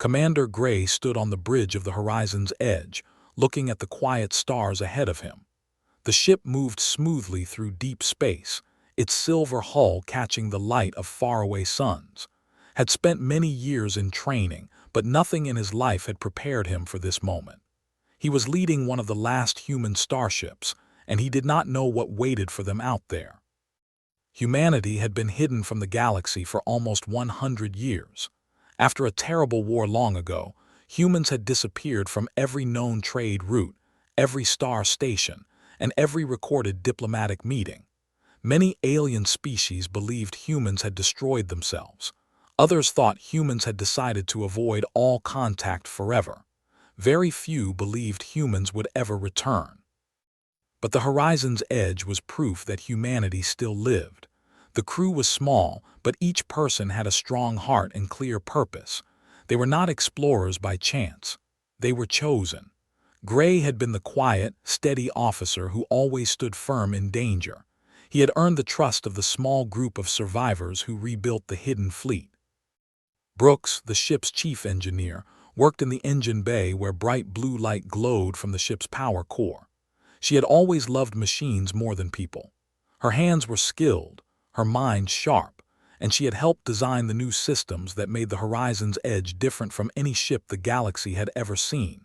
Commander Gray stood on the bridge of the horizon's edge, looking at the quiet stars ahead of him. The ship moved smoothly through deep space, its silver hull catching the light of faraway suns. Had spent many years in training, but nothing in his life had prepared him for this moment. He was leading one of the last human starships, and he did not know what waited for them out there. Humanity had been hidden from the galaxy for almost 100 years. After a terrible war long ago, humans had disappeared from every known trade route, every star station, and every recorded diplomatic meeting. Many alien species believed humans had destroyed themselves. Others thought humans had decided to avoid all contact forever. Very few believed humans would ever return. But the horizon's edge was proof that humanity still lived. The crew was small, but each person had a strong heart and clear purpose. They were not explorers by chance. They were chosen. Gray had been the quiet, steady officer who always stood firm in danger. He had earned the trust of the small group of survivors who rebuilt the hidden fleet. Brooks, the ship's chief engineer, worked in the engine bay where bright blue light glowed from the ship's power core. She had always loved machines more than people. Her hands were skilled, her mind sharp, and she had helped design the new systems that made the horizon's edge different from any ship the galaxy had ever seen.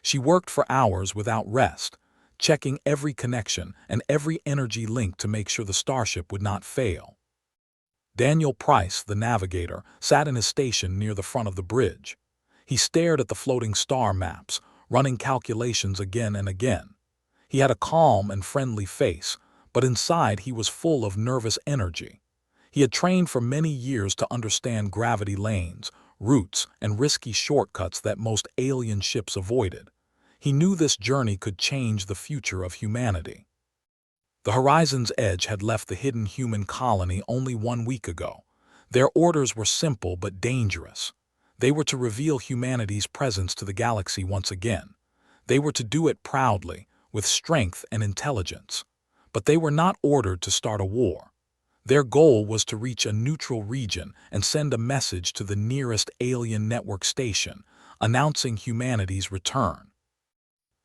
She worked for hours without rest, checking every connection and every energy link to make sure the starship would not fail. Daniel Price, the navigator, sat in his station near the front of the bridge. He stared at the floating star maps, running calculations again and again. He had a calm and friendly face, but inside he was full of nervous energy. He had trained for many years to understand gravity lanes, routes, and risky shortcuts that most alien ships avoided. He knew this journey could change the future of humanity. The horizon's edge had left the hidden human colony only 1 week ago. Their orders were simple but dangerous. They were to reveal humanity's presence to the galaxy once again. They were to do it proudly, with strength and intelligence. But they were not ordered to start a war. Their goal was to reach a neutral region and send a message to the nearest alien network station, announcing humanity's return.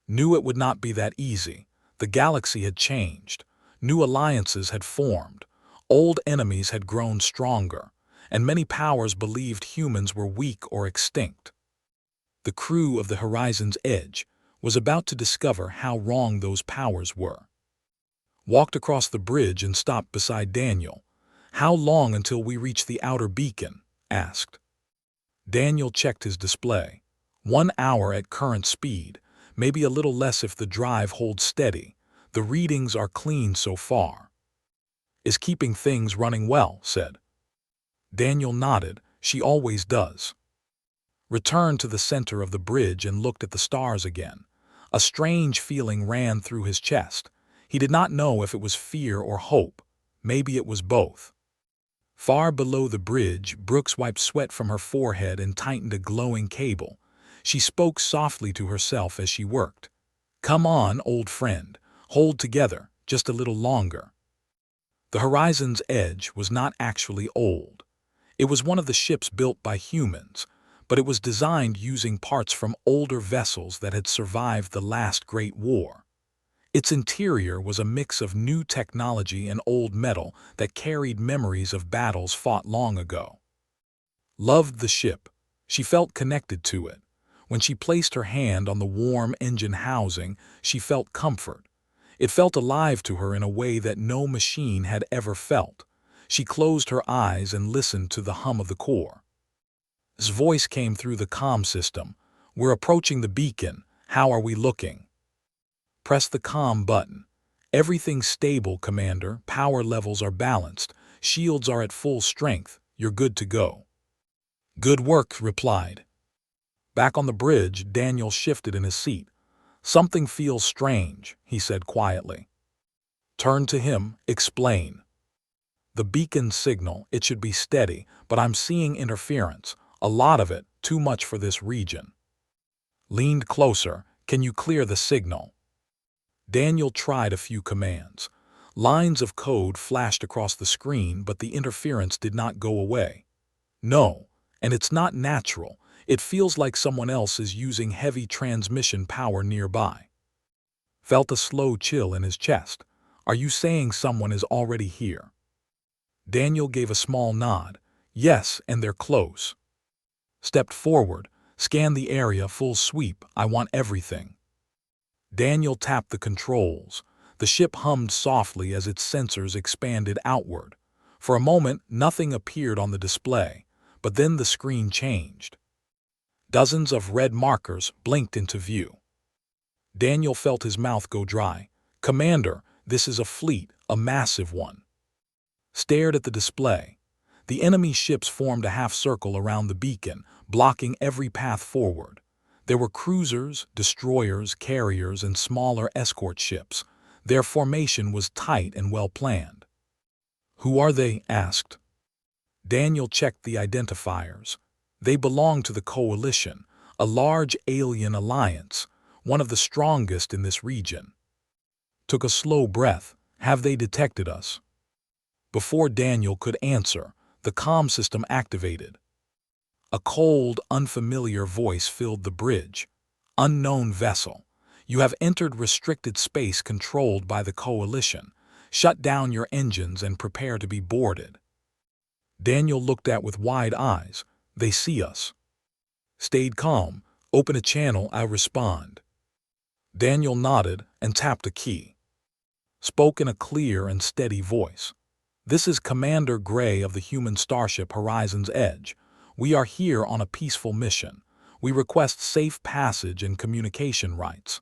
Knew it would not be that easy. The galaxy had changed. New alliances had formed. Old enemies had grown stronger, and many powers believed humans were weak or extinct. The crew of the horizon's edge was about to discover how wrong those powers were. Walked across the bridge and stopped beside Daniel. "How long until we reach the outer beacon?" asked. Daniel checked his display. 1 hour at current speed, maybe a little less if the drive holds steady. The readings are clean so far. "Is keeping things running well," said. Daniel nodded. "She always does." Returned to the center of the bridge and looked at the stars again. A strange feeling ran through his chest. He did not know if it was fear or hope. Maybe it was both. Far below the bridge, Brooks wiped sweat from her forehead and tightened a glowing cable. She spoke softly to herself as she worked. "Come on, old friend. Hold together, just a little longer." The horizon's edge was not actually old. It was one of the ships built by humans, but it was designed using parts from older vessels that had survived the last Great War. Its interior was a mix of new technology and old metal that carried memories of battles fought long ago. Loved the ship. She felt connected to it. When she placed her hand on the warm engine housing, she felt comfort. It felt alive to her in a way that no machine had ever felt. She closed her eyes and listened to the hum of the core. His voice came through the comm system. "We're approaching the beacon. How are we looking?" Press the comm button. "Everything's stable, Commander. Power levels are balanced. Shields are at full strength. You're good to go." "Good work," replied. Back on the bridge, Daniel shifted in his seat. "Something feels strange," he said quietly. Turn to him. "Explain." "The beacon signal, it should be steady, but I'm seeing interference. A lot of it, too much for this region." Leaned closer. "Can you clear the signal?" Daniel tried a few commands. Lines of code flashed across the screen, but the interference did not go away. "No, and it's not natural. It feels like someone else is using heavy transmission power nearby. Felt a slow chill in his chest. Are you saying someone is already here? Daniel gave a small nod. Yes, and they're close. Stepped forward, scanned the area full sweep. I want everything. Daniel tapped the controls. The ship hummed softly as its sensors expanded outward. For a moment, nothing appeared on the display, but then the screen changed. Dozens of red markers blinked into view. Daniel felt his mouth go dry. Commander, this is a fleet, a massive one. Stared at the display. The enemy ships formed a half circle around the beacon, blocking every path forward. There were cruisers, destroyers, carriers, and smaller escort ships. Their formation was tight and well planned. Who are they? Asked. Daniel checked the identifiers. They belonged to the Coalition, a large alien alliance, one of the strongest in this region. Took a slow breath. Have they detected us? Before Daniel could answer, the comm system activated. A cold, unfamiliar voice filled the bridge. Unknown vessel. You have entered restricted space controlled by the Coalition. Shut down your engines and prepare to be boarded. Daniel looked at with wide eyes. They see us. Stayed calm. Open a channel, I'll respond. Daniel nodded and tapped a key. Spoke in a clear and steady voice. This is Commander Gray of the human starship Horizon's Edge. We are here on a peaceful mission. We request safe passage and communication rights.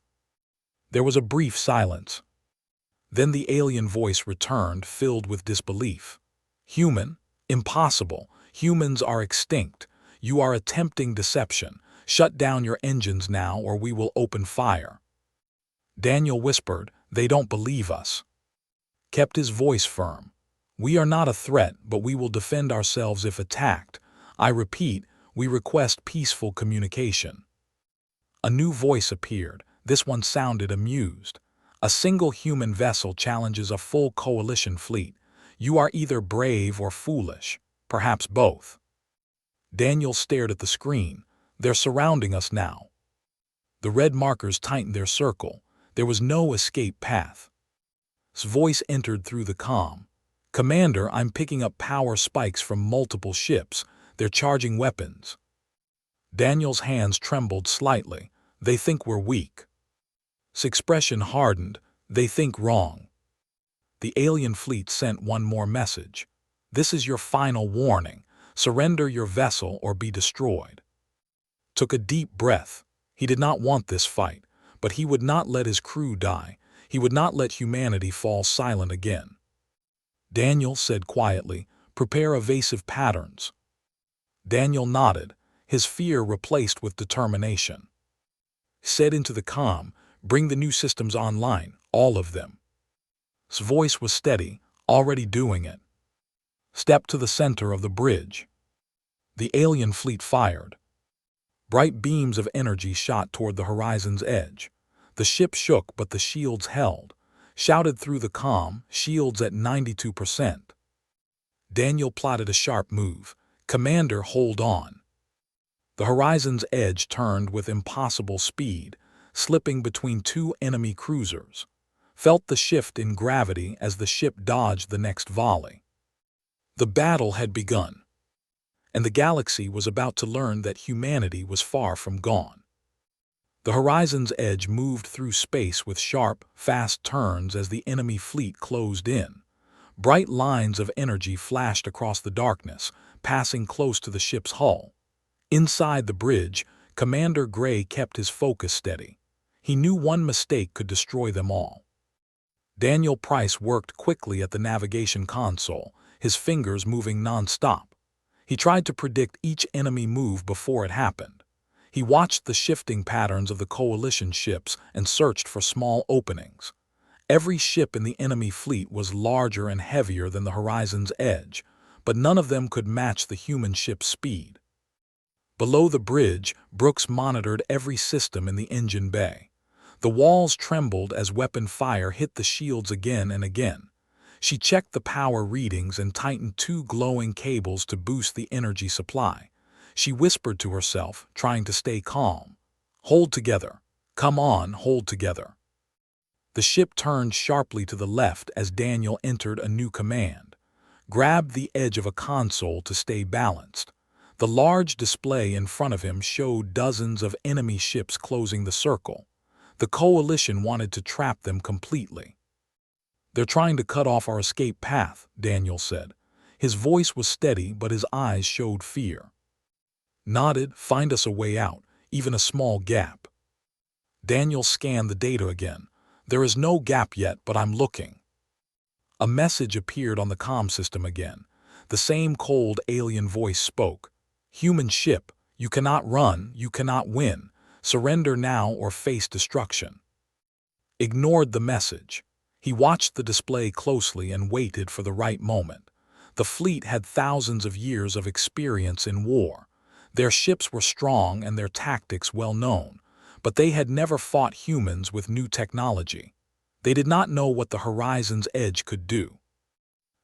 There was a brief silence. Then the alien voice returned, filled with disbelief. Human? Impossible. Humans are extinct. You are attempting deception. Shut down your engines now or we will open fire. Daniel whispered, they don't believe us. Kept his voice firm. We are not a threat, but we will defend ourselves if attacked. I repeat, we request peaceful communication. A new voice appeared. This one sounded amused. A single human vessel challenges a full coalition fleet. You are either brave or foolish, perhaps both. Daniel stared at the screen. They're surrounding us now. The red markers tightened their circle. There was no escape path. His voice entered through the comm. Commander, I'm picking up power spikes from multiple ships. They're charging weapons. Daniel's hands trembled slightly. They think we're weak. His expression hardened. They think wrong. The alien fleet sent one more message. This is your final warning. Surrender your vessel or be destroyed. Took a deep breath. He did not want this fight, but he would not let his crew die. He would not let humanity fall silent again. Daniel said quietly, prepare evasive patterns. Daniel nodded, his fear replaced with determination. Said into the comm, bring the new systems online, all of them. His voice was steady, already doing it. Stepped to the center of the bridge. The alien fleet fired. Bright beams of energy shot toward the horizon's edge. The ship shook, but the shields held. Shouted through the comm, shields at 92%. Daniel plotted a sharp move. Commander, hold on. The horizon's edge turned with impossible speed, slipping between two enemy cruisers. Felt the shift in gravity as the ship dodged the next volley. The battle had begun, and the galaxy was about to learn that humanity was far from gone. The horizon's edge moved through space with sharp, fast turns as the enemy fleet closed in. Bright lines of energy flashed across the darkness, passing close to the ship's hull. Inside the bridge, Commander Gray kept his focus steady. He knew one mistake could destroy them all. Daniel Price worked quickly at the navigation console, his fingers moving non-stop. He tried to predict each enemy move before it happened. He watched the shifting patterns of the coalition ships and searched for small openings. Every ship in the enemy fleet was larger and heavier than the horizon's edge, but none of them could match the human ship's speed. Below the bridge, Brooks monitored every system in the engine bay. The walls trembled as weapon fire hit the shields again and again. She checked the power readings and tightened two glowing cables to boost the energy supply. She whispered to herself, trying to stay calm. "Hold together. Come on, hold together." The ship turned sharply to the left as Daniel entered a new command. Grab the edge of a console to stay balanced. The large display in front of him showed dozens of enemy ships closing the circle. The coalition wanted to trap them completely. "They're trying to cut off our escape path," Daniel said. His voice was steady, but his eyes showed fear. "Nodded, find us a way out, even a small gap." Daniel scanned the data again. "There is no gap yet, but I'm looking." A message appeared on the comm system again. The same cold alien voice spoke. "Human ship, you cannot run, you cannot win. Surrender now or face destruction." Ignored the message. He watched the display closely and waited for the right moment. The fleet had thousands of years of experience in war. Their ships were strong and their tactics well known, but they had never fought humans with new technology. They did not know what the Horizon's Edge could do.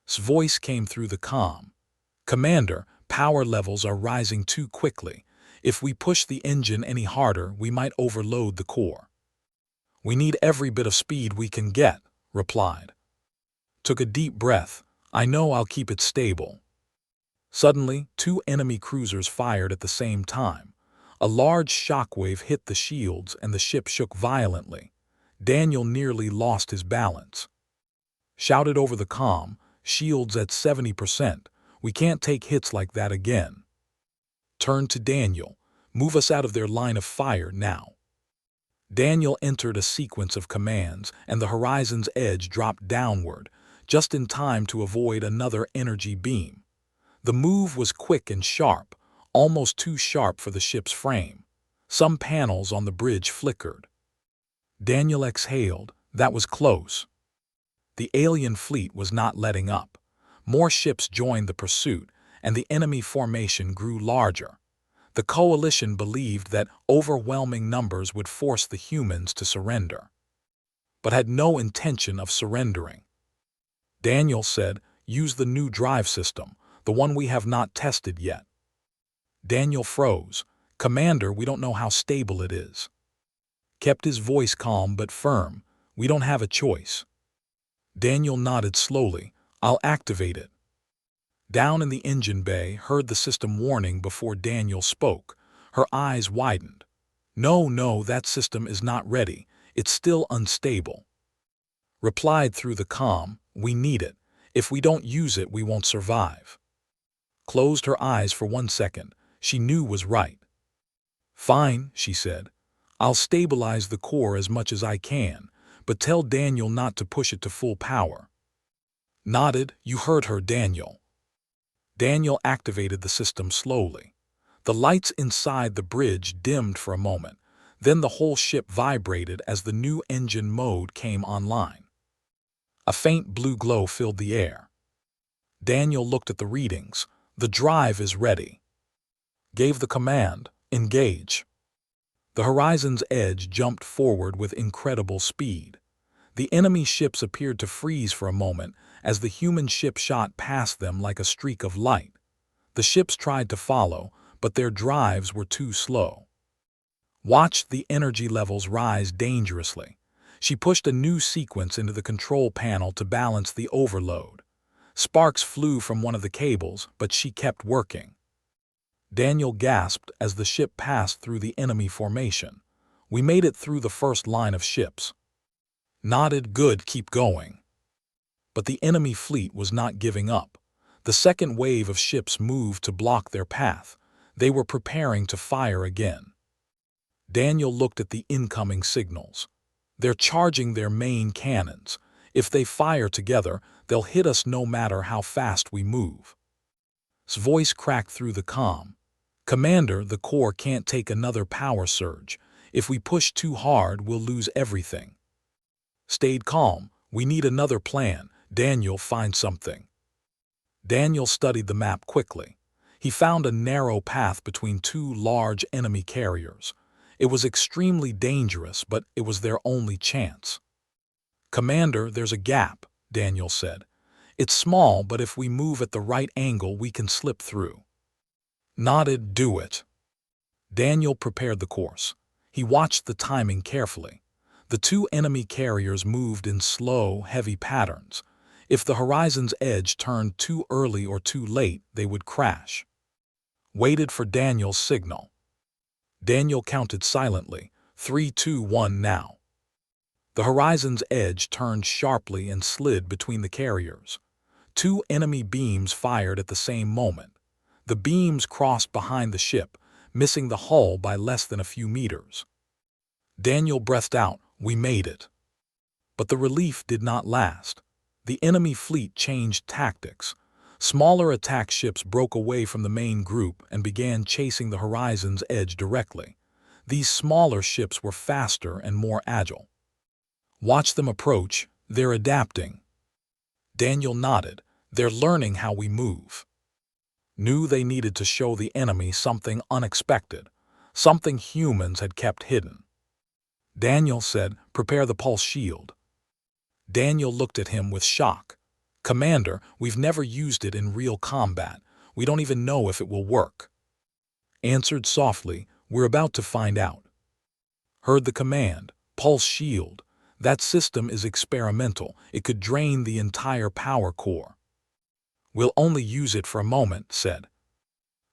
His voice came through the comm. "Commander, power levels are rising too quickly. If we push the engine any harder, we might overload the core." "We need every bit of speed we can get," replied. Took a deep breath. "I know I'll keep it stable." Suddenly, two enemy cruisers fired at the same time. A large shockwave hit the shields and the ship shook violently. Daniel nearly lost his balance. Shouted over the comm, "Shields at 70%. We can't take hits like that again." Turned to Daniel. "Move us out of their line of fire now." Daniel entered a sequence of commands, and the Horizon's Edge dropped downward, just in time to avoid another energy beam. The move was quick and sharp, almost too sharp for the ship's frame. Some panels on the bridge flickered. Daniel exhaled. That was close. The alien fleet was not letting up. More ships joined the pursuit, and the enemy formation grew larger. The coalition believed that overwhelming numbers would force the humans to surrender, but had no intention of surrendering. Daniel said, "Use the new drive system, the one we have not tested yet." Daniel froze. "Commander, we don't know how stable it is." Kept his voice calm but firm. "We don't have a choice." Daniel nodded slowly. "I'll activate it." Down in the engine bay, heard the system warning before Daniel spoke. Her eyes widened. No, that system is not ready. It's still unstable." Replied through the comm, "We need it. If we don't use it, we won't survive." Closed her eyes for 1 second. She knew was right. "Fine," she said. "I'll stabilize the core as much as I can, but tell Daniel not to push it to full power." Nodded. "You heard her, Daniel." Daniel activated the system slowly. The lights inside the bridge dimmed for a moment. Then the whole ship vibrated as the new engine mode came online. A faint blue glow filled the air. Daniel looked at the readings. "The drive is ready." Gave the command, "Engage." The Horizon's Edge jumped forward with incredible speed. The enemy ships appeared to freeze for a moment as the human ship shot past them like a streak of light. The ships tried to follow, but their drives were too slow. Watched the energy levels rise dangerously. She pushed a new sequence into the control panel to balance the overload. Sparks flew from one of the cables, but she kept working. Daniel gasped as the ship passed through the enemy formation. "We made it through the first line of ships." Nodded. "Good, keep going." But the enemy fleet was not giving up. The second wave of ships moved to block their path. They were preparing to fire again. Daniel looked at the incoming signals. "They're charging their main cannons. If they fire together, they'll hit us no matter how fast we move." His voice cracked through the comm. "Commander, the core can't take another power surge. If we push too hard, we'll lose everything." Stayed calm. "We need another plan. Daniel, find something." Daniel studied the map quickly. He found a narrow path between two large enemy carriers. It was extremely dangerous, but it was their only chance. "Commander, there's a gap," Daniel said. "It's small, but if we move at the right angle, we can slip through." Nodded, do it. Daniel prepared the course. He watched the timing carefully. The two enemy carriers moved in slow, heavy patterns. If the horizon's edge turned too early or too late, they would crash. Waited for Daniel's signal. Daniel counted silently. 3, 2, 1 now. The horizon's edge turned sharply and slid between the carriers. Two enemy beams fired at the same moment. The beams crossed behind the ship, missing the hull by less than a few meters. Daniel breathed out, we made it. But the relief did not last. The enemy fleet changed tactics. Smaller attack ships broke away from the main group and began chasing the horizon's edge directly. These smaller ships were faster and more agile. Watch them approach, they're adapting. Daniel nodded, they're learning how we move. Knew they needed to show the enemy something unexpected, something humans had kept hidden. Daniel said, prepare the pulse shield. Daniel looked at him with shock. Commander, we've never used it in real combat. We don't even know if it will work. Answered softly, we're about to find out. Heard the command, pulse shield. That system is experimental. It could drain the entire power core. We'll only use it for a moment, said.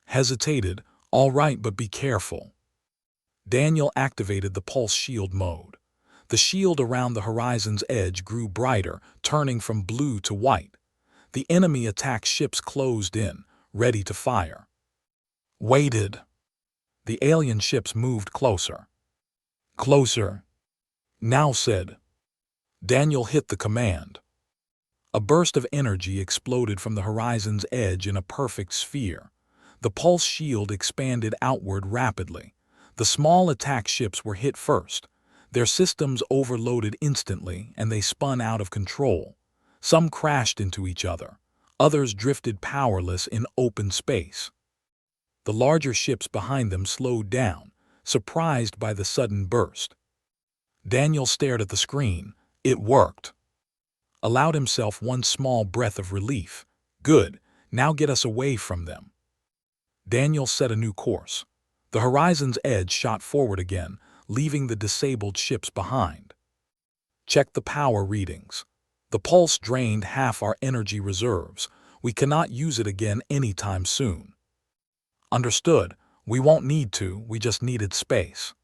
Hesitated, all right, but be careful. Daniel activated the pulse shield mode. The shield around the horizon's edge grew brighter, turning from blue to white. The enemy attack ships closed in, ready to fire. Waited. The alien ships moved closer. Closer. Now, said. Daniel hit the command. A burst of energy exploded from the horizon's edge in a perfect sphere. The pulse shield expanded outward rapidly. The small attack ships were hit first. Their systems overloaded instantly and they spun out of control. Some crashed into each other. Others drifted powerless in open space. The larger ships behind them slowed down, surprised by the sudden burst. Daniel stared at the screen. It worked. Allowed himself one small breath of relief. Good, now get us away from them. Daniel set a new course. The horizon's edge shot forward again, leaving the disabled ships behind. Check the power readings. The pulse drained half our energy reserves. We cannot use it again anytime soon. Understood. We won't need to, we just needed space.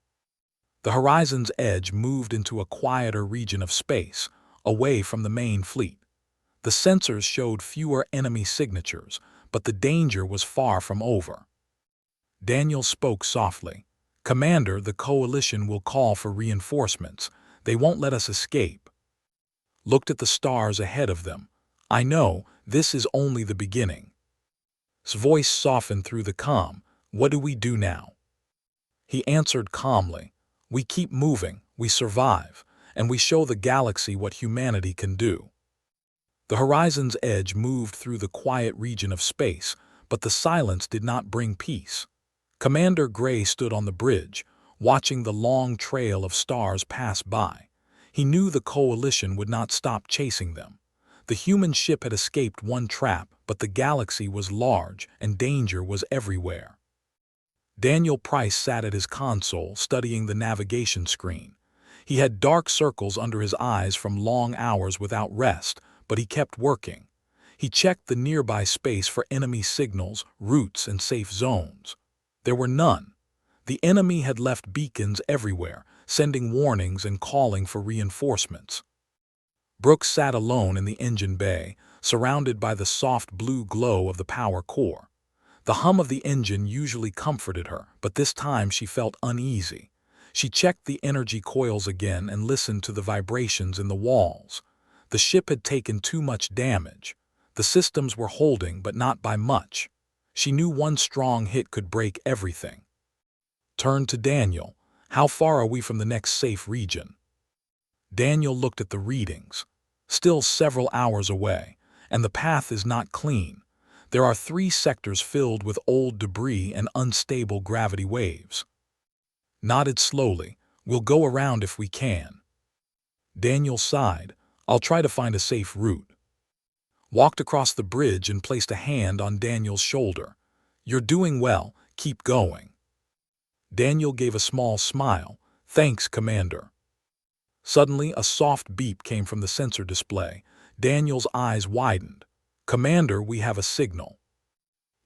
The horizon's edge moved into a quieter region of space, away from the main fleet. The sensors showed fewer enemy signatures, but the danger was far from over. Daniel spoke softly. Commander, the coalition will call for reinforcements. They won't let us escape. Looked at the stars ahead of them. I know, this is only the beginning. His voice softened through the calm. What do we do now? He answered calmly. We keep moving, we survive, and we show the galaxy what humanity can do. The horizon's edge moved through the quiet region of space, but the silence did not bring peace. Commander Gray stood on the bridge, watching the long trail of stars pass by. He knew the coalition would not stop chasing them. The human ship had escaped one trap, but the galaxy was large and danger was everywhere. Daniel Price sat at his console, studying the navigation screen. He had dark circles under his eyes from long hours without rest, but he kept working. He checked the nearby space for enemy signals, routes, and safe zones. There were none. The enemy had left beacons everywhere, sending warnings and calling for reinforcements. Brooks sat alone in the engine bay, surrounded by the soft blue glow of the power core. The hum of the engine usually comforted her, but this time she felt uneasy. She checked the energy coils again and listened to the vibrations in the walls. The ship had taken too much damage. The systems were holding, but not by much. She knew one strong hit could break everything. Turned to Daniel. How far are we from the next safe region? Daniel looked at the readings. Still several hours away, and the path is not clean. There are 3 sectors filled with old debris and unstable gravity waves. Nodded slowly. We'll go around if we can. Daniel sighed. I'll try to find a safe route. Walked across the bridge and placed a hand on Daniel's shoulder. You're doing well, keep going. Daniel gave a small smile. Thanks, Commander. Suddenly, a soft beep came from the sensor display. Daniel's eyes widened. Commander, we have a signal.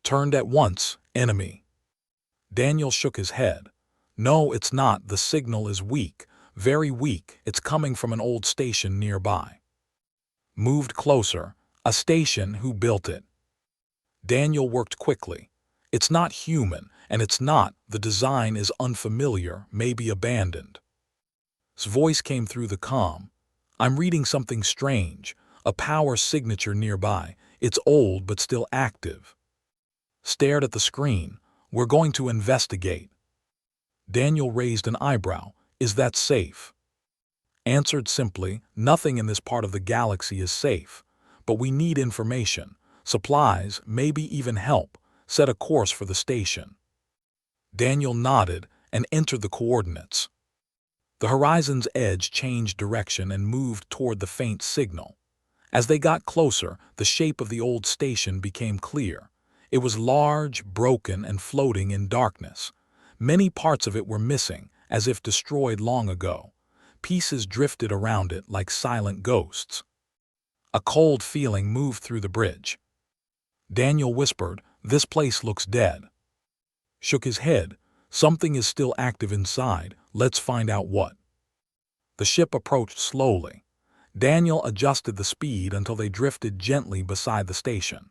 Turned at once, enemy. Daniel shook his head. No, it's not. The signal is weak. Very weak. It's coming from an old station nearby. Moved closer. A station. Who built it? Daniel worked quickly. It's not human, and it's not. The design is unfamiliar, maybe abandoned. His voice came through the comm. I'm reading something strange. A power signature nearby. It's old but still active. Stared at the screen. We're going to investigate. Daniel raised an eyebrow. Is that safe? Answered simply, nothing in this part of the galaxy is safe. But we need information, supplies, maybe even help. Set a course for the station. Daniel nodded and entered the coordinates. The horizon's edge changed direction and moved toward the faint signal. As they got closer, the shape of the old station became clear. It was large, broken, and floating in darkness. Many parts of it were missing, as if destroyed long ago. Pieces drifted around it like silent ghosts. A cold feeling moved through the bridge. Daniel whispered, "This place looks dead." Shook his head. Something is still active inside. Let's find out what. The ship approached slowly. Daniel adjusted the speed until they drifted gently beside the station.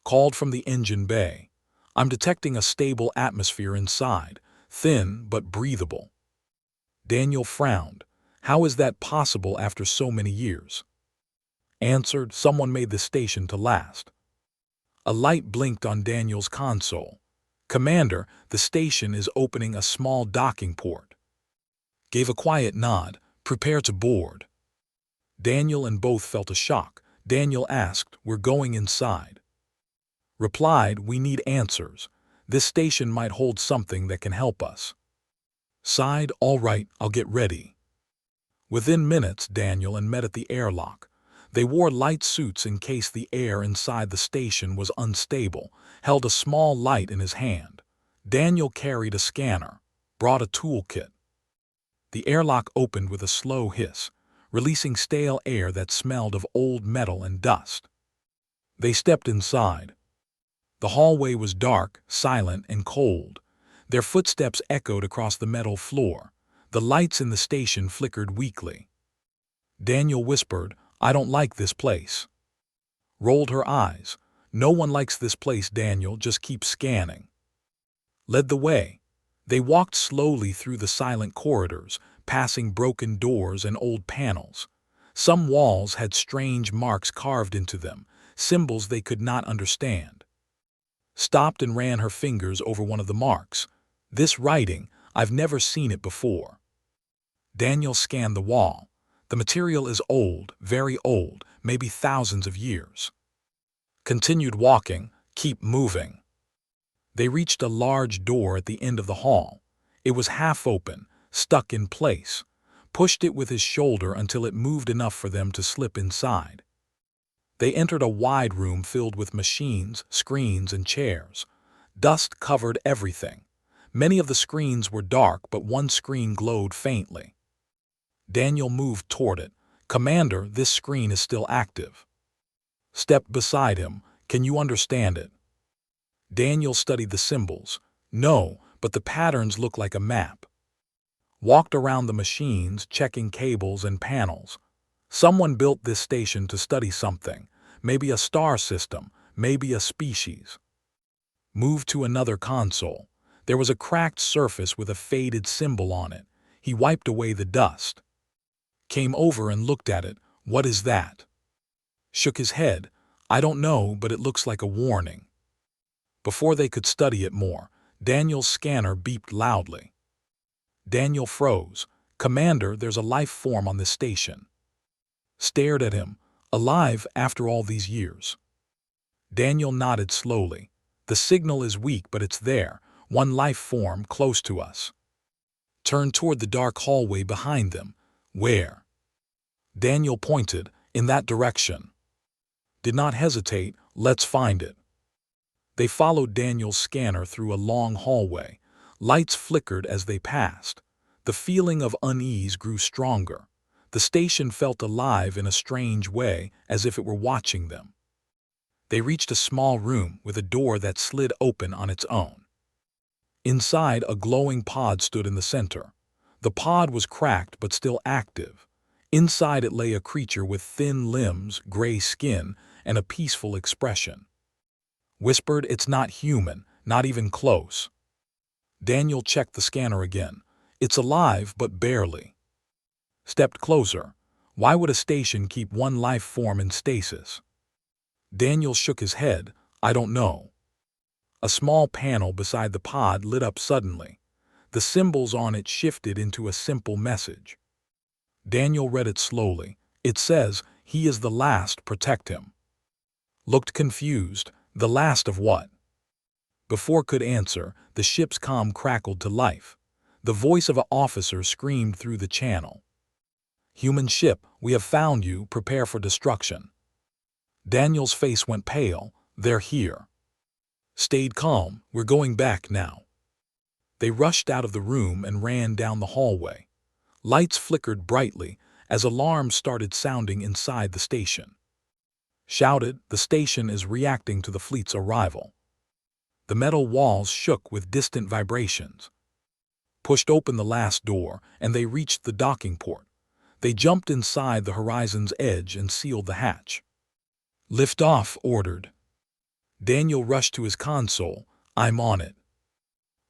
Called from the engine bay. I'm detecting a stable atmosphere inside, thin but breathable. Daniel frowned. How is that possible after so many years? Answered, someone made this station to last. A light blinked on Daniel's console. Commander, the station is opening a small docking port. Gave a quiet nod. Prepare to board. Daniel and both felt a shock. Daniel asked, we're going inside. Replied, we need answers. This station might hold something that can help us. Sighed, all right, I'll get ready. Within minutes, Daniel and met at the airlock. They wore light suits in case the air inside the station was unstable, held a small light in his hand. Daniel carried a scanner, brought a toolkit. The airlock opened with a slow hiss, releasing stale air that smelled of old metal and dust. They stepped inside. The hallway was dark, silent, and cold. Their footsteps echoed across the metal floor. The lights in the station flickered weakly. Daniel whispered, I don't like this place. Rolled her eyes. No one likes this place, Daniel, just keep scanning. Led the way. They walked slowly through the silent corridors, passing broken doors and old panels. Some walls had strange marks carved into them, symbols they could not understand. Stopped and ran her fingers over one of the marks. This writing, I've never seen it before. Daniel scanned the wall. The material is old, very old, maybe thousands of years. Continued walking, keep moving. They reached a large door at the end of the hall. It was half open, stuck in place. Pushed it with his shoulder until it moved enough for them to slip inside. They entered a wide room filled with machines, screens, and chairs. Dust covered everything. Many of the screens were dark, but one screen glowed faintly. Daniel moved toward it. Commander, this screen is still active. Stepped beside him. Can you understand it? Daniel studied the symbols. No, but the patterns look like a map. Walked around the machines, checking cables and panels. Someone built this station to study something. Maybe a star system, maybe a species. Moved to another console. There was a cracked surface with a faded symbol on it. He wiped away the dust. Came over and looked at it. What is that? Shook his head. I don't know, but it looks like a warning. Before they could study it more, Daniel's scanner beeped loudly. Daniel froze. Commander, there's a life form on this station. Stared at him. Alive after all these years. Daniel nodded slowly. The signal is weak, but it's there. One life form close to us. Turned toward the dark hallway behind them. Where? Daniel pointed. In that direction. Did not hesitate. Let's find it. They followed Daniel's scanner through a long hallway. Lights flickered as they passed. The feeling of unease grew stronger. The station felt alive in a strange way, as if it were watching them. They reached a small room with a door that slid open on its own. Inside, a glowing pod stood in the center. The pod was cracked but still active. Inside it lay a creature with thin limbs, gray skin, and a peaceful expression. Whispered, "It's not human, not even close." Daniel checked the scanner again. "It's alive, but barely." Stepped closer. Why would a station keep one life form in stasis? Daniel shook his head. "I don't know." A small panel beside the pod lit up suddenly. The symbols on it shifted into a simple message. Daniel read it slowly. It says, "He is the last, protect him." Looked confused. The last of what? Before could answer, the ship's comm crackled to life. The voice of an officer screamed through the channel. "Human ship, we have found you, prepare for destruction." Daniel's face went pale. "They're here." Stayed calm. "We're going back now." They rushed out of the room and ran down the hallway. Lights flickered brightly as alarms started sounding inside the station. Shouted, "The station is reacting to the fleet's arrival." The metal walls shook with distant vibrations. Pushed open the last door, and they reached the docking port. They jumped inside the horizon's edge and sealed the hatch. "Lift off," ordered. Daniel rushed to his console. "I'm on it."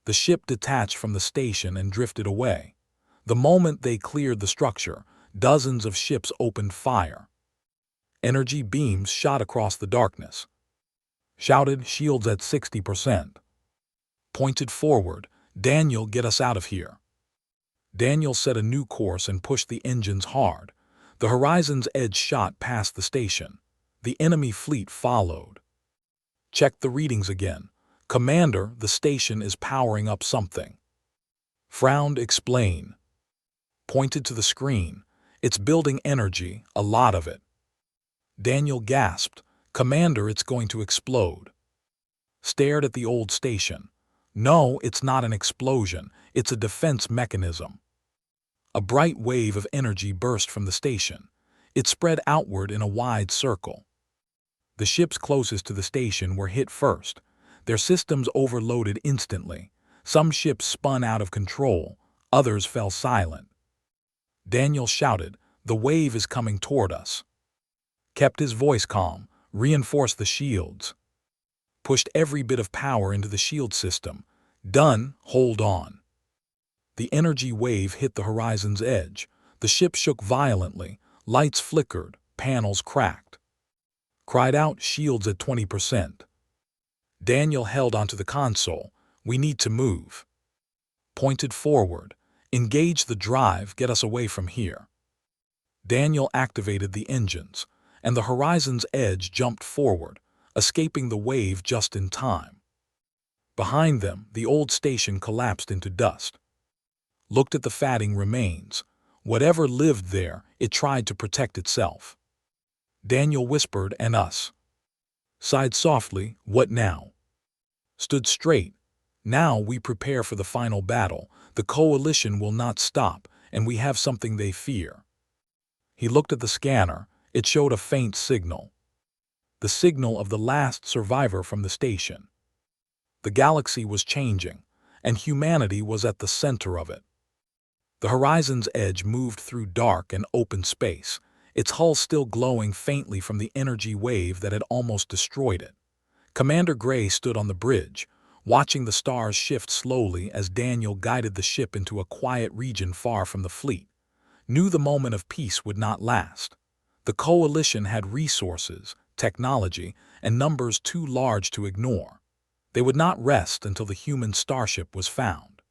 The ship detached from the station and drifted away. The moment they cleared the structure, dozens of ships opened fire. Energy beams shot across the darkness. Shouted, "Shields at 60%. Pointed forward. "Daniel, get us out of here." Daniel set a new course and pushed the engines hard. The horizon's edge shot past the station. The enemy fleet followed. Checked the readings again. "Commander, the station is powering up something." Frowned, "Explain." Pointed to the screen. "It's building energy, a lot of it." Daniel gasped. "Commander, it's going to explode." Stared at the old station. "No, it's not an explosion. It's a defense mechanism." A bright wave of energy burst from the station. It spread outward in a wide circle. The ships closest to the station were hit first. Their systems overloaded instantly. Some ships spun out of control. Others fell silent. Daniel shouted, "The wave is coming toward us." Kept his voice calm. "Reinforce the shields." Pushed every bit of power into the shield system. "Done, hold on." The energy wave hit the horizon's edge. The ship shook violently. Lights flickered. Panels cracked. Cried out, "Shields at 20%. Daniel held onto the console. "We need to move." Pointed forward. "Engage the drive, get us away from here." Daniel activated the engines, and the horizon's edge jumped forward, escaping the wave just in time. Behind them, the old station collapsed into dust. Looked at the fatting remains. Whatever lived there, it tried to protect itself. Daniel whispered, "And us." Sighed softly, "What now?" Stood straight. "Now we prepare for the final battle. The coalition will not stop, and we have something they fear." He looked at the scanner. It showed a faint signal. The signal of the last survivor from the station. The galaxy was changing, and humanity was at the center of it. The horizon's edge moved through dark and open space, its hull still glowing faintly from the energy wave that had almost destroyed it. Commander Gray stood on the bridge, watching the stars shift slowly as Daniel guided the ship into a quiet region far from the fleet. Knew the moment of peace would not last. The coalition had resources, technology, and numbers too large to ignore. They would not rest until the human starship was found.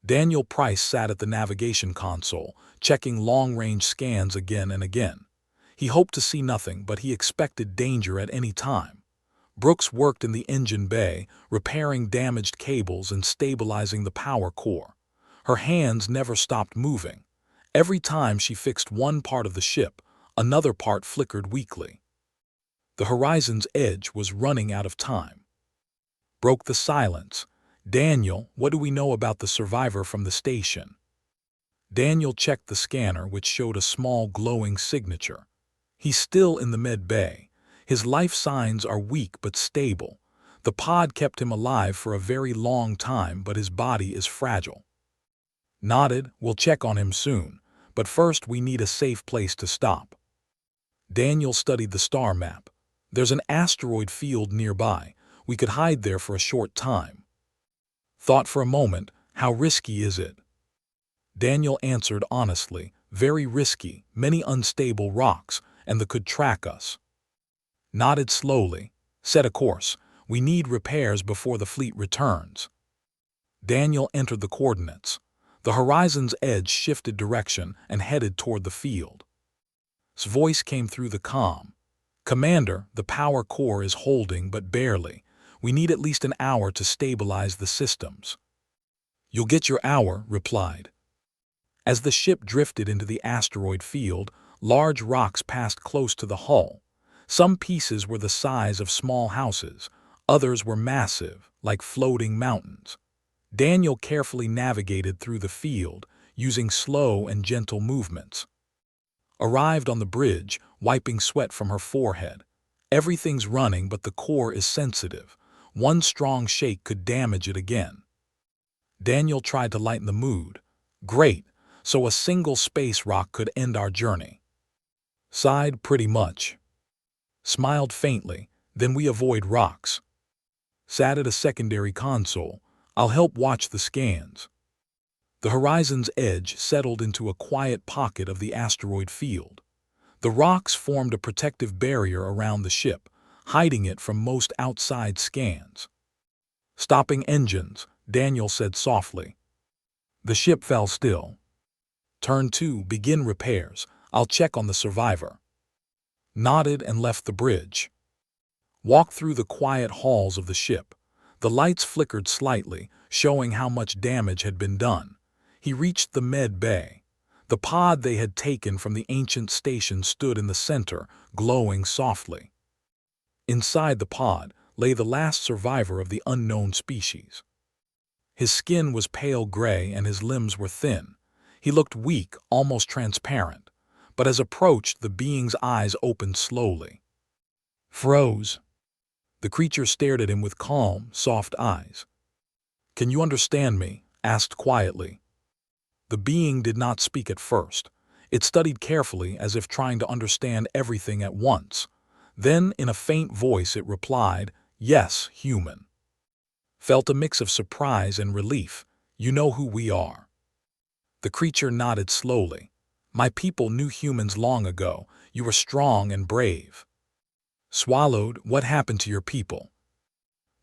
Daniel Price sat at the navigation console, checking long-range scans again and again. He hoped to see nothing, but he expected danger at any time. Brooks worked in the engine bay, repairing damaged cables and stabilizing the power core. Her hands never stopped moving. Every time she fixed one part of the ship, another part flickered weakly. The horizon's edge was running out of time. broke the silence. "Daniel, what do we know about the survivor from the station?" Daniel checked the scanner, which showed a small glowing signature. "He's still in the med bay. His life signs are weak but stable. The pod kept him alive for a very long time, but his body is fragile." Nodded. "We'll check on him soon, but first we need a safe place to stop." Daniel studied the star map. "There's an asteroid field nearby. We could hide there for a short time." Thought for a moment, "How risky is it?" Daniel answered honestly, "Very risky, many unstable rocks, and they could track us." Nodded slowly. "Set a course. We need repairs before the fleet returns." Daniel entered the coordinates. The horizon's edge shifted direction and headed toward the field. His voice came through the comm. "Commander, the power core is holding, but barely. We need at least an hour to stabilize the systems." "You'll get your hour," replied. As the ship drifted into the asteroid field, large rocks passed close to the hull. Some pieces were the size of small houses, others were massive, like floating mountains. Daniel carefully navigated through the field, using slow and gentle movements. Arrived on the bridge, wiping sweat from her forehead. "Everything's running, but the core is sensitive. One strong shake could damage it again." Daniel tried to lighten the mood. "Great, so a single space rock could end our journey." Sighed. "Pretty much." Smiled faintly. "Then we avoid rocks." Sat at a secondary console. "I'll help watch the scans." The horizon's edge settled into a quiet pocket of the asteroid field. The rocks formed a protective barrier around the ship, hiding it from most outside scans. "Stopping engines," Daniel said softly. The ship fell still. "Turn 2, begin repairs. I'll check on the survivor." Nodded and left the bridge. Walked through the quiet halls of the ship. The lights flickered slightly, showing how much damage had been done. He reached the med bay. The pod they had taken from the ancient station stood in the center, glowing softly. Inside the pod lay the last survivor of the unknown species. His skin was pale gray and his limbs were thin. He looked weak, almost transparent. But as approached, the being's eyes opened slowly. Froze. The creature stared at him with calm, soft eyes. "Can you understand me?" asked quietly. The being did not speak at first. It studied carefully, as if trying to understand everything at once. Then, in a faint voice, it replied, "Yes, human." Felt a mix of surprise and relief. "You know who we are." The creature nodded slowly. "My people knew humans long ago. You were strong and brave." Swallowed. "What happened to your people?"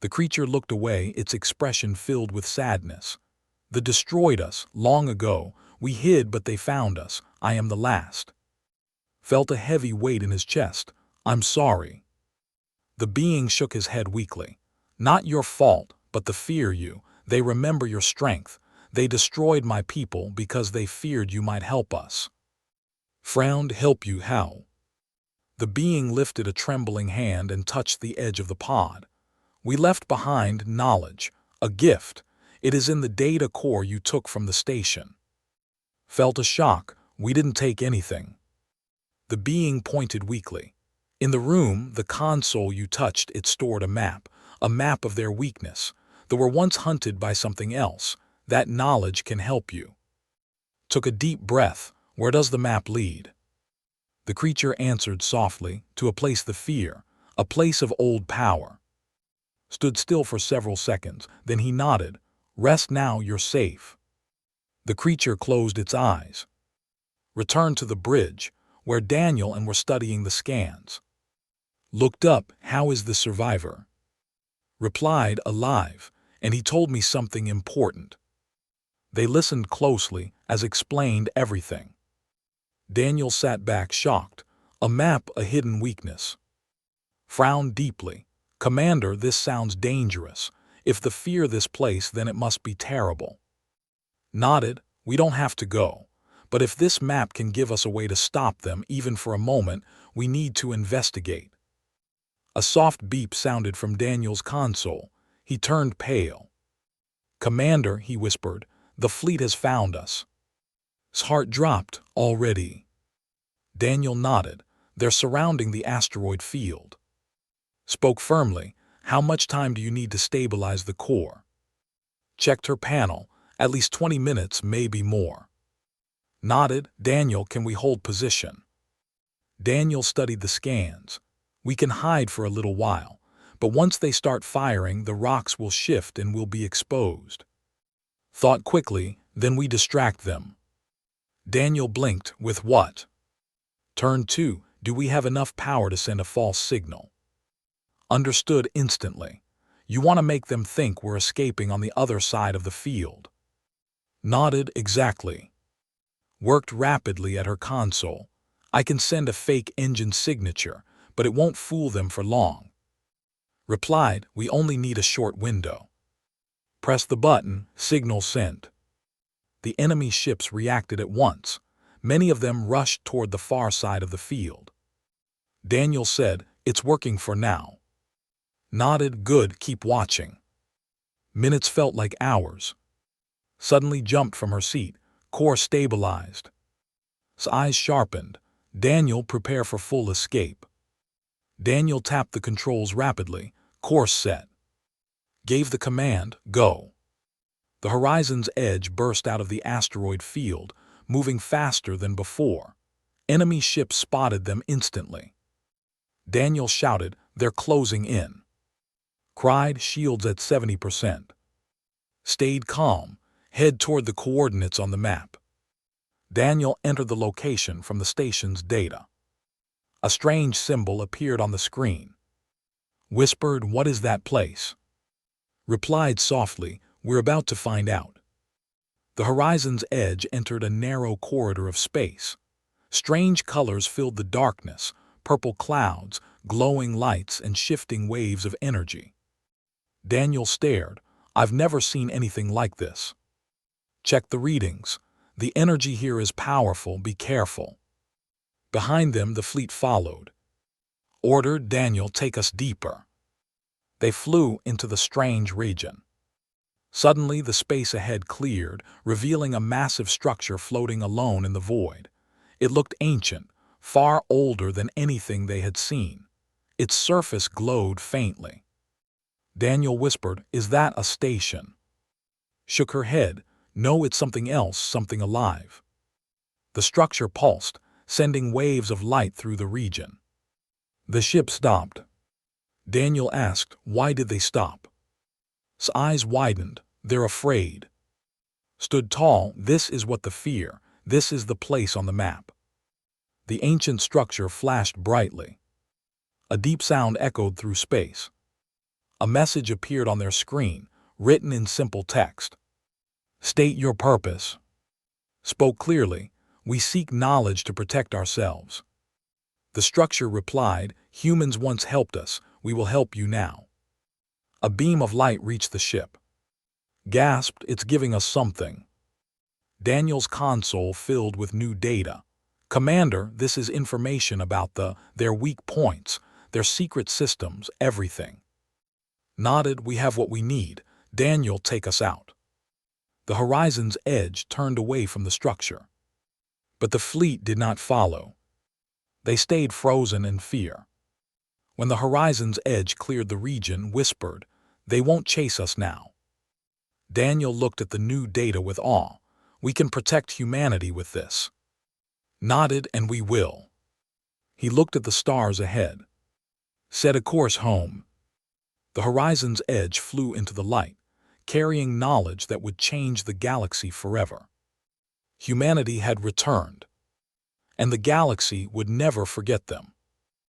The creature looked away, its expression filled with sadness. "They destroyed us, long ago. We hid, but they found us. I am the last." Felt a heavy weight in his chest. "I'm sorry." The being shook his head weakly. "Not your fault, but they fear you. They remember your strength. They destroyed my people because they feared you might help us." Frowned. "Help you how?" The being lifted a trembling hand and touched the edge of the pod. "We left behind knowledge, a gift. It is in the data core you took from the station." Felt a shock. "We didn't take anything." The being pointed weakly. "In the room, the console you touched, it stored a map of their weakness. They were once hunted by something else. That knowledge can help you." Took a deep breath. "Where does the map lead?" The creature answered softly, "To a place they fear, a place of old power." Stood still for several seconds, then he nodded. "Rest now, you're safe." The creature closed its eyes. Returned to the bridge, where Daniel and were studying the scans. Looked up. "How is the survivor?" Replied, "Alive, and he told me something important." They listened closely, as explained everything. Daniel sat back shocked. "A map, a hidden weakness." Frowned deeply. "Commander, this sounds dangerous. If they fear this place, then it must be terrible." Nodded. "We don't have to go. But if this map can give us a way to stop them, even for a moment, we need to investigate." A soft beep sounded from Daniel's console. He turned pale. "Commander," he whispered, "the fleet has found us." His heart dropped. "Already?" Daniel nodded. "They're surrounding the asteroid field." Spoke firmly. "How much time do you need to stabilize the core?" Checked her panel. "At least 20 minutes, maybe more." Nodded. "Daniel, can we hold position?" Daniel studied the scans. "We can hide for a little while, but once they start firing, the rocks will shift and we'll be exposed." Thought quickly. "Then we distract them." Daniel blinked. "With what?" Turn 2. "Do we have enough power to send a false signal?" Understood instantly. "You want to make them think we're escaping on the other side of the field." Nodded. "Exactly." Worked rapidly at her console. "I can send a fake engine signature, but it won't fool them for long." Replied. "We only need a short window." Press the button. Signal sent. The enemy ships reacted at once. Many of them rushed toward the far side of the field. Daniel said, "It's working for now." Nodded. "Good, keep watching." Minutes felt like hours. Suddenly jumped from her seat. Core stabilized. His eyes sharpened. "Daniel, prepare for full escape." Daniel tapped the controls rapidly. Course set. Gave the command, "Go." The horizon's edge burst out of the asteroid field, moving faster than before. Enemy ships spotted them instantly. Daniel shouted, "They're closing in." Cried, "Shields at 70%. Stayed calm. Head toward the coordinates on the map. Daniel entered the location from the station's data. A strange symbol appeared on the screen. Whispered, "What is that place?" Replied softly, "We're about to find out." The horizon's edge entered a narrow corridor of space. Strange colors filled the darkness, purple clouds, glowing lights, and shifting waves of energy. Daniel stared. "I've never seen anything like this." Check the readings. "The energy here is powerful, be careful." Behind them, the fleet followed. Ordered, "Daniel, take us deeper." They flew into the strange region. Suddenly, the space ahead cleared, revealing a massive structure floating alone in the void. It looked ancient, far older than anything they had seen. Its surface glowed faintly. Daniel whispered, "Is that a station?" Shook her head. "No, it's something else, something alive." The structure pulsed, sending waves of light through the region. The ship stopped. Daniel asked, "Why did they stop?" His eyes widened. "They're afraid." Stood tall. "This is what the fear. This is the place on the map." The ancient structure flashed brightly. A deep sound echoed through space. A message appeared on their screen, written in simple text. "State your purpose." Spoke clearly, "We seek knowledge to protect ourselves." The structure replied, "Humans once helped us, we will help you now." A beam of light reached the ship. Gasped, "It's giving us something." Daniel's console filled with new data. "Commander, this is information about their weak points, their secret systems, everything." Nodded, "We have what we need. Daniel, take us out." The horizon's edge turned away from the structure. But the fleet did not follow. They stayed frozen in fear. When the horizon's edge cleared the region, whispered, "They won't chase us now." Daniel looked at the new data with awe. "We can protect humanity with this." Nodded, "And we will." He looked at the stars ahead. Set a course home. The horizon's edge flew into the light, carrying knowledge that would change the galaxy forever. Humanity had returned, and the galaxy would never forget them.